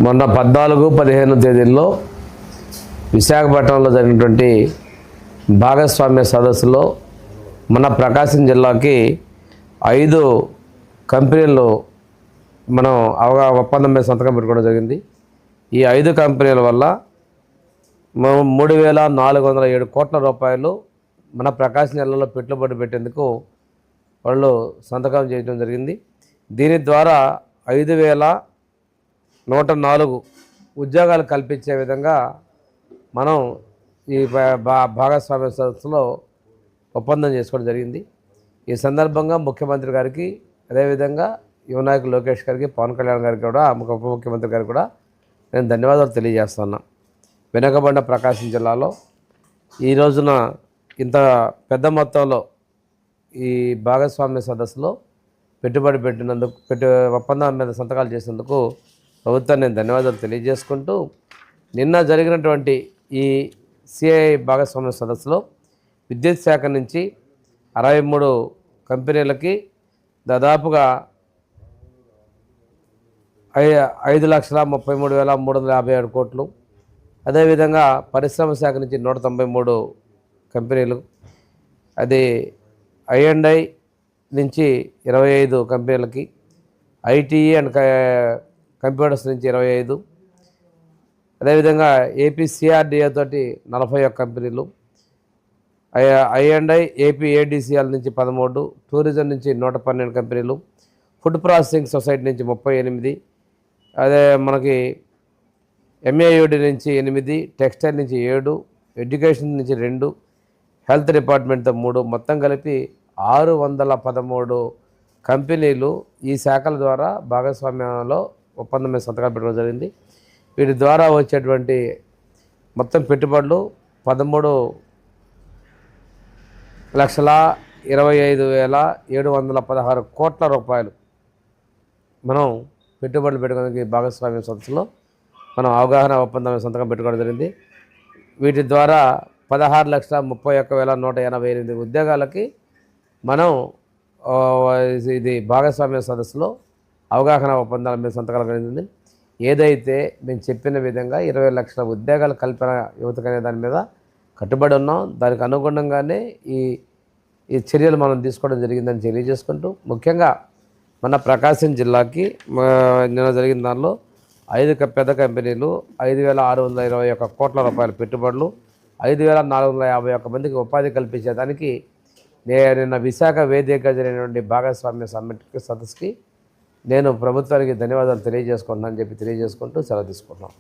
మొన్న 14, 15 తేదీల్లో విశాఖపట్నంలో జరిగినటువంటి భాగస్వామ్య సదస్సులో మన ప్రకాశం జిల్లాకి 5 కంపెనీలు మనం ఒప్పందం మీద సంతకం పెట్టుకోవడం జరిగింది. ఈ 5 కంపెనీల వల్ల 3,407 కోట్ల రూపాయలు మన ప్రకాశం జిల్లాలో పెట్టుబడి పెట్టేందుకు వాళ్ళు సంతకం చేయడం జరిగింది. దీని ద్వారా 5,104 ఉద్యోగాలు కల్పించే విధంగా మనం ఈ భాగస్వామ్య సంస్థలో ఒప్పందం చేసుకోవడం జరిగింది. ఈ సందర్భంగా ముఖ్యమంత్రి గారికి, అదేవిధంగా యువ నాయకులు లోకేష్ గారికి, పవన్ కళ్యాణ్ గారికి కూడా, ఉప ముఖ్యమంత్రి గారికి కూడా నేను ధన్యవాదాలు తెలియజేస్తున్నా. వెనుకబడిన ప్రకాశం జిల్లాలో ఈ రోజున ఇంత పెద్ద మొత్తంలో ఈ భాగస్వామ్య సదస్సులో పెట్టుబడి పెట్టినందుకు, ఒప్పందం మీద సంతకాలు చేసినందుకు ప్రభుత్వాన్ని నేను ధన్యవాదాలు తెలియజేసుకుంటూ, నిన్న జరిగినటువంటి ఈ సిఐ భాగస్వామ్య సదస్సులో విద్యుత్ శాఖ నుంచి 63 కంపెనీలకి దాదాపుగా 5,33,357 కోట్లు, అదేవిధంగా పరిశ్రమ శాఖ నుంచి 193 కంపెనీలు, అది I&I నుంచి 25 కంపెనీలకి, ఐటీఈ అండ్ కంప్యూటర్స్ నుంచి 25, అదేవిధంగా ఏపీసీఆర్డీఏ తోటి 41 కంపెనీలు, I&I ఏపీఏడీసీఎల్ నుంచి 13, టూరిజం నుంచి 112 కంపెనీలు, ఫుడ్ ప్రాసెసింగ్ సొసైటీ నుంచి 38, అదే మనకి ఎంఏయుడి నుంచి 8, టెక్స్టైల్ నుంచి 7, ఎడ్యుకేషన్ నుంచి 2, హెల్త్ డిపార్ట్మెంట్తో 3, మొత్తం కలిపి 613 కంపెనీలు ఈ శాఖల ద్వారా భాగస్వామ్యంలో ఒప్పందం మీద సంతకాలు పెట్టడం జరిగింది. వీటి ద్వారా వచ్చేటువంటి మొత్తం పెట్టుబడులు 13,25,716 కోట్ల రూపాయలు మనం పెట్టుబడులు పెట్టుకోవడానికి భాగస్వామ్య సంస్థలో మనం అవగాహన ఒప్పందం మీద సంతకం పెట్టుకోవడం జరిగింది. వీటి ద్వారా 16,31,188 ఉద్యోగాలకి మనం ఇది భాగస్వామ్య సదస్సులో అవగాహన ఒప్పందాల మీద సంతకాలు కలిగింది. ఏదైతే మేము చెప్పిన విధంగా 20 లక్షల ఉద్యోగాల కల్పన యువతకనే దాని మీద కట్టుబడి ఉన్నాం. దానికి అనుగుణంగానే ఈ చర్యలు మనం తీసుకోవడం జరిగిందని తెలియజేసుకుంటూ, ముఖ్యంగా మన ప్రకాశం జిల్లాకి నిన్న జరిగిన దానిలో 5 పెద్ద కంపెనీలు 5,621 కోట్ల రూపాయల పెట్టుబడులు, 5,451 మందికి ఉపాధి కల్పించేదానికి నిన్న విశాఖ వేదికగా జరిగినటువంటి భాగస్వామ్య సదస్సుకి నేను ప్రభుత్వానికి ధన్యవాదాలు తెలియజేసుకుంటున్నాను అని చెప్పి తెలియజేసుకుంటూ సెలవు తీసుకుంటున్నాను.